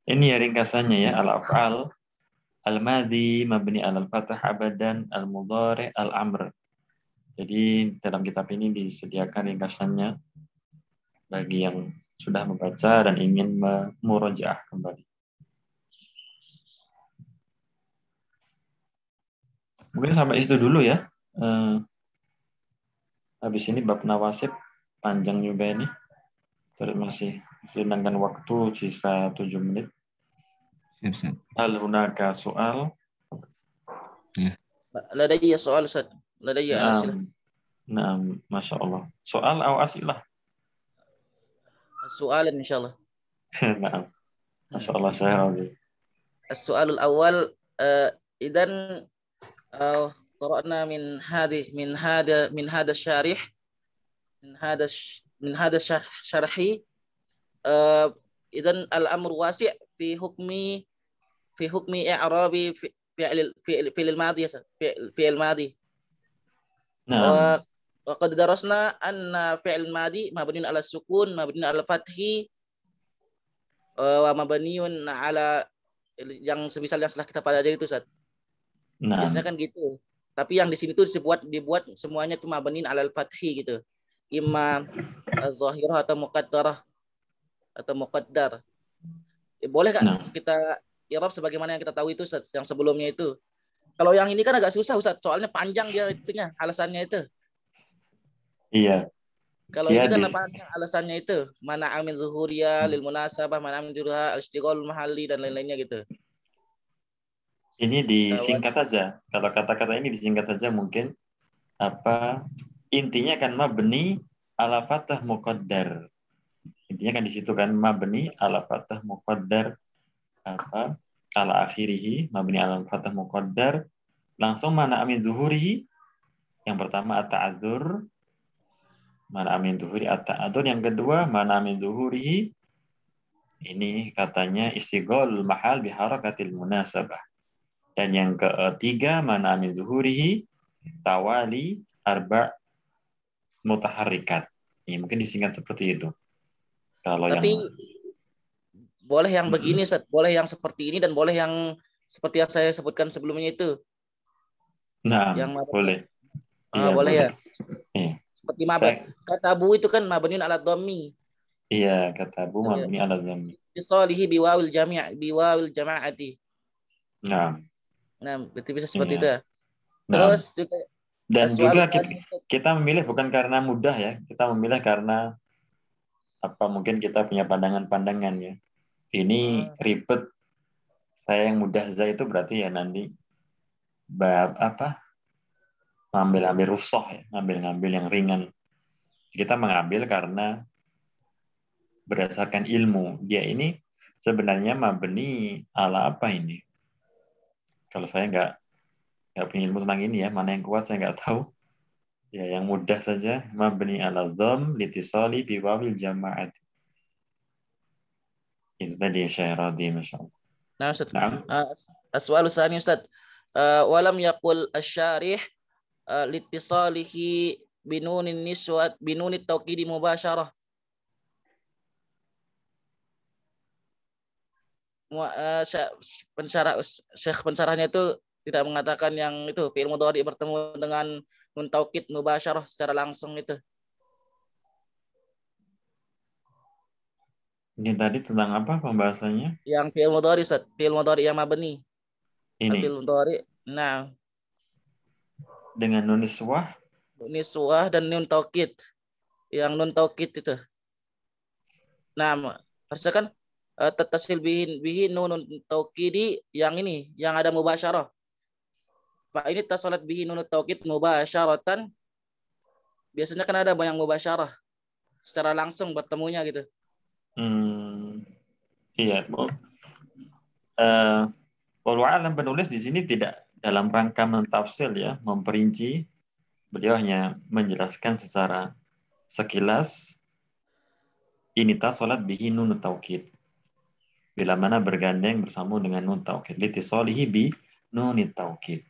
Ini ya ringkasannya ya. Al-af'al al-madhi mabni al-fathah abadan al-mudhari al-amr. Jadi dalam kitab ini disediakan ringkasannya bagi yang sudah membaca dan ingin memurojaah kembali. Mungkin sampai itu dulu ya. Habis ini bab nawasib panjang juga ini. Terus masih sedangkan waktu sisa 7 menit. Siap. Hal hunaka soal? Ya. Ladayya soal, Ustaz. Ladayya asilah. Nah, Masya Allah. Soal atau asilah? Soalan insyaallah. Nah, Masya Allah, saya razi. As-soal al-awwal idan qara'na min hada syarih min hada syarhi idan al-amru wasi' fi hukmi i'rabi fi'il madhi fi'il madhi. Nah. Qad darasna anna fi'il madhi mabniun 'ala sukun, mabniun 'ala fathi wa mabniun 'ala yang semisal yang setelah kita pelajari itu, Ustaz. Nah. Biasanya kan gitu. Tapi yang di sini tuh dibuat semuanya tuh mabniun 'ala fathi gitu. Imma zahirah atau muqaddarah atau muqaddar. Boleh Kak kita i'rab sebagaimana yang kita tahu itu, Ustaz, yang sebelumnya itu. Kalau yang ini kan agak susah, Ustaz, soalnya panjang dia itunya, alasannya itu. Iya. Kalau ini kan apa alasannya itu? Mana amin zuhuriya lil munasabah, mana amin juruha al-istighal mahalli dan lain-lainnya gitu. Ini disingkat saja. Kalau kata-kata ini disingkat saja mungkin apa intinya kan mabni ala fathah muqaddar. Intinya kan di situ kan mabni ala fathah muqaddar apa ala akhirih mabni ala fathah muqaddar langsung mana amin zuhurihi. Yang pertama at-ta'adzur, mana amin zuhuri at-ta'adzur. Yang kedua mana amin zuhurihi, ini katanya istighalul mahal biharakatil munasabah. Dan yang ketiga mana amin zuhurihi tawali arba' mutaharrikat. Ini mungkin disingkat seperti itu. Kalau tapi yang boleh yang begini, Ustaz, boleh yang seperti ini dan boleh yang seperti yang saya sebutkan sebelumnya itu. Nah, yang boleh. Iya, boleh ya. Iya. Seperti kata bu itu kan mabniun ala dhammi. Iya, katabu mabni ala dhammi. Isalihi biwawil jama'ati. Nah, Nah, berarti bisa seperti iya. itu ya. Nah, Terus juga dan as-su'alu juga tsani, kita memilih bukan karena mudah ya, kita memilih karena apa mungkin kita punya pandangan-pandangan ya. Ini ribet, saya yang mudah za itu berarti ya nanti bab apa? Ngambil rusoh ya, ngambil yang ringan. Kita mengambil karena berdasarkan ilmu. Dia ini sebenarnya mabni ala apa ini? Kalau saya nggak punya ilmu tentang ini ya, mana yang kuat saya nggak tahu. Ya, yang mudah saja mabni ala dhamm litisali biwawil jama'at. Itu tadi Syairadhi, Masya Allah. Nah, Ustaz. Nah, As-su'alu tsani, Ustaz. Walam yaqul asy-syarih litisalihi binunin niswat binunit tauqidi mubasyarah. Syekh pensarahnya itu tidak mengatakan yang itu fi'il mudhari bertemu dengan nun taukid mubasyarah secara langsung itu. ini tadi tentang apa pembahasannya? Yang fi'il mudhari, Ustaz. Fi'il mudhari yang mabni. Ini Fi'il mudhari. Nah, dengan nun niswah. niswah dan nun taukid. Yang nun taukid itu. Nah, harusnya kan tattasil bihi nunun taukidi yang ini, yang ada mubasyarah. Pak ini tasalat bihi nunun taukid mubasyaratan. Biasanya kan ada banyak mubasyarah. Secara langsung bertemunya gitu. Iya. Wallahu a'lam, penulis di sini tidak dalam rangka mentafsir ya, memperinci. Beliau hanya menjelaskan secara sekilas ini tasolat bihi nun taukid. Bila mana bergandeng bersama dengan nun taukid. Litisolihi bi nun taukid.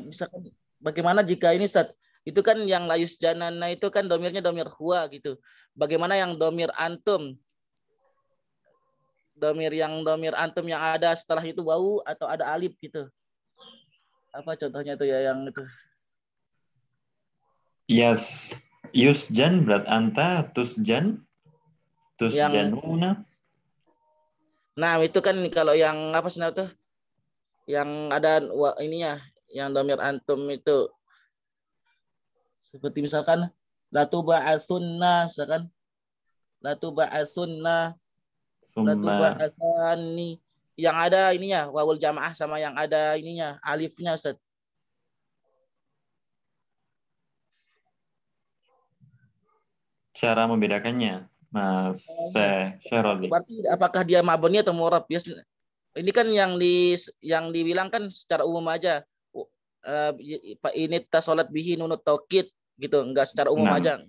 Misalkan bagaimana jika ini Ustaz, itu kan yang layus janana itu kan domirnya domir huwa gitu. Bagaimana yang domir antum? Domir antum yang ada setelah itu wau atau ada alif gitu. Apa contohnya itu ya yang itu? Yes, yusjan berat anta, tusjan, tusjanuna. Nah, itu kan kalau yang apa sih itu? Yang ada ininya, yang domir antum itu. Seperti misalkan latu ba'asunna, misalkan latu ba'asunna, latu ba'asani, yang ada ininya wawul jamaah sama yang ada ininya alifnya, Ustaz. Cara membedakannya, Mas Syairadhi. Berarti apakah dia mabni atau mu'rab? Ini kan yang dibilang kan secara umum aja. Ini tasolat bihi nunut taukid gitu, enggak secara umum aja,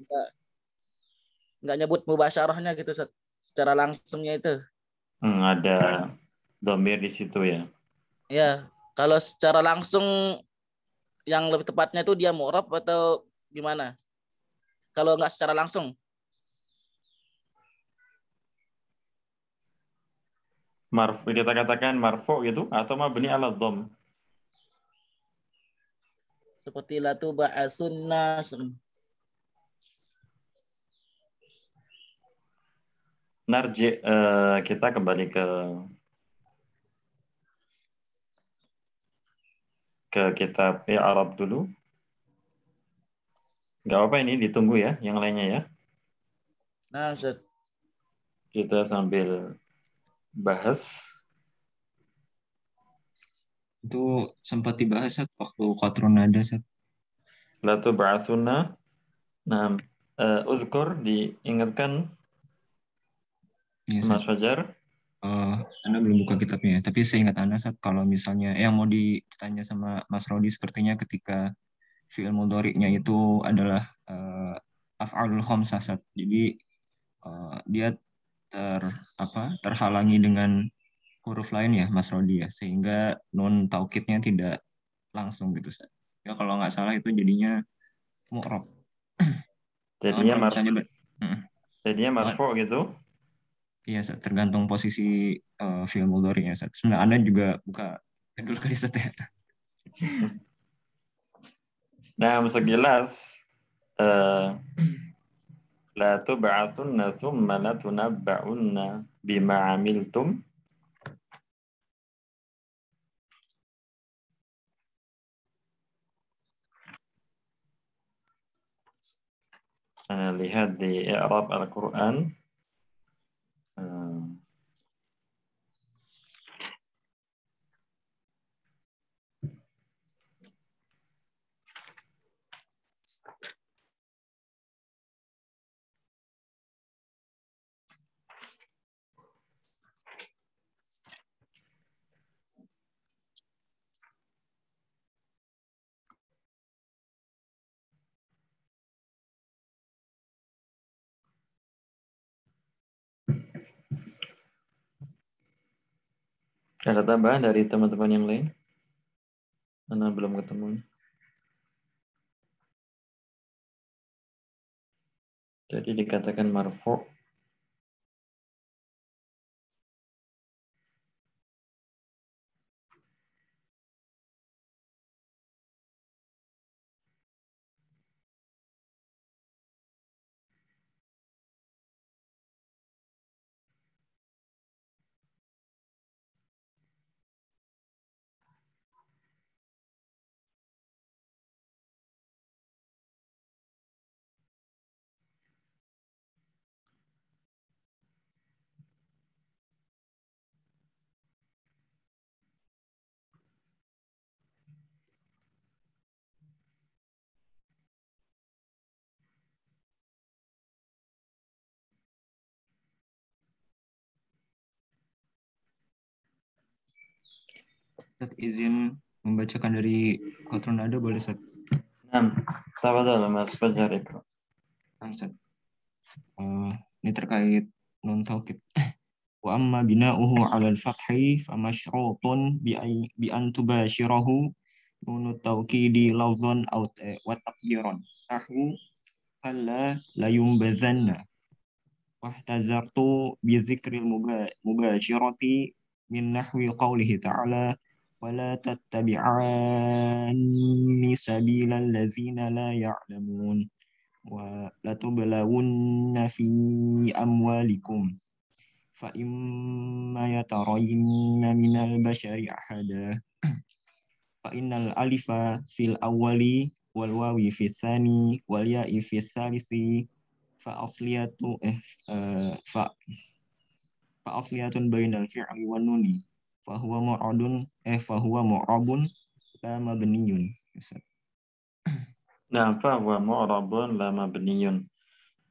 enggak nyebut mubasyarahnya gitu secara langsungnya itu. Ada domir di situ ya. Ya, kalau secara langsung yang lebih tepatnya itu dia mu'rab atau gimana? Kalau enggak secara langsung. Marfu, kita katakan marfu gitu atau mabni ala dhamm. Seperti latu ba'asunna. Narji, kita kembali ke kitab Arab dulu. Nggak apa ini ditunggu ya, yang lainnya ya. Nah, Ustaz. Kita sambil bahas. Itu sempat dibahas waktu qatrun nada. Latu ba'asunna. Nah, uzkur diingatkan. Ya, Mas Fajar. Anda belum buka kitabnya, tapi saya ingat Anda kalau misalnya yang mau ditanya sama Mas Rodi sepertinya ketika fi'il mudhari'nya itu adalah af'alul khamsah. Jadi dia terhalangi dengan huruf lain ya Mas Rodi ya, sehingga nun taukidnya tidak langsung gitu. Ya kalau nggak salah itu jadinya mu'rab. Jadinya marfu gitu. Iya, tergantung posisi fi'il mudhari'nya. Sebenarnya Anda juga buka dulu kali ya. Nah, sekilas La tub'atsunna thumma latunabba'unna bima 'amiltum. Lihat di i'rab Al-Qur'an. Ada tambahan dari teman-teman yang lain? Mana belum ketemu. Jadi dikatakan marfu'. Ustaz, izin membacakan dari Qatrun Nada boleh, Ustaz? Tafadhal Mas Fajar itu. Ustaz. Ini terkait nun taukid. Wa amma bina'uhu 'ala al-fathi fa masyrutun bi an tubashirahu nun taukidi lafzan aw wa taqdiran. Nahu alla la yumbazanna wahtazartu bi dzikril mubashirati min nahwi qawlihi ta'ala wala tattabi'anni sabilal ladzina la ya'lamun wa latublawunna fi amwalikum fa imma yatarayinna minal bashari ahada fa innal alifa fil awwali wal wawi fis tsani wal ya'i fis tsalisi fa asliyatun bainal fi'li wan nuni fa huwa mu'rabun la mabniyun. Fa huwa mu'rabun la mabniyun.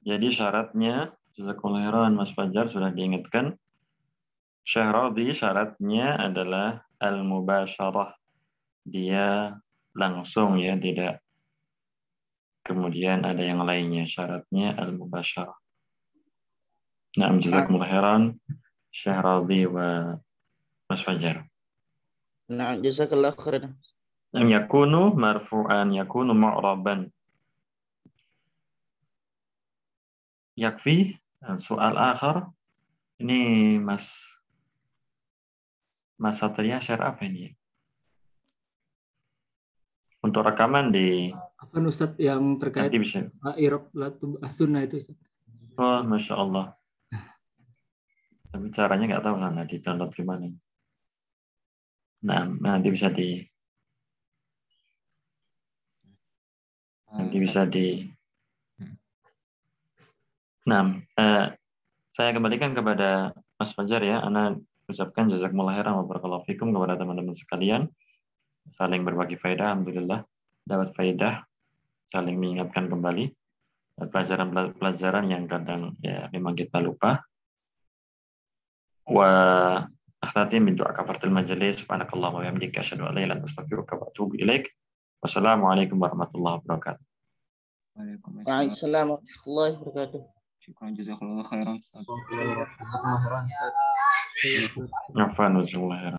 Jadi syaratnya, jazakallahu khairan Mas Fajar sudah diingatkan. Syahradhi syaratnya adalah al-mubasyarah. Dia langsung ya, tidak kemudian ada yang lainnya. Syaratnya al-mubasyarah. Jazakallahu khairan Syahradhi wa Mas Fajar. Jazakallahu khairan. Yakunu marfu'an, yakunu mu'raban. Yakfi. Soal akhir. Ini Mas Satria share apa ini? Untuk rekaman di Apa Ustaz yang terkait i'rab as-sunnah itu Ustaz? Oh, Masya Allah. Tapi caranya nggak tahu lah, di download gimana. Nanti bisa saya kembalikan kepada Mas Fajar ya. Ana ucapkan jazakumullah khairan wa barakallahu fikum kepada teman-teman sekalian. Saling berbagi faedah, alhamdulillah dapat faedah, saling mengingatkan kembali pelajaran-pelajaran yang kadang ya memang kita lupa. Wa akhtatim min du'a kafaratil majlis, subhanakallahumma wa bihamdika asyhadu an la ilaha illa anta astaghfiruka wa atubu ilaik. Wassalamualaikum warahmatullahi wabarakatuh. Waalaikumsalam warahmatullahi wabarakatuh. Syukran, jazakallahu khairan. Jazakallahu khairan. Afwan, jazakallahu khairan.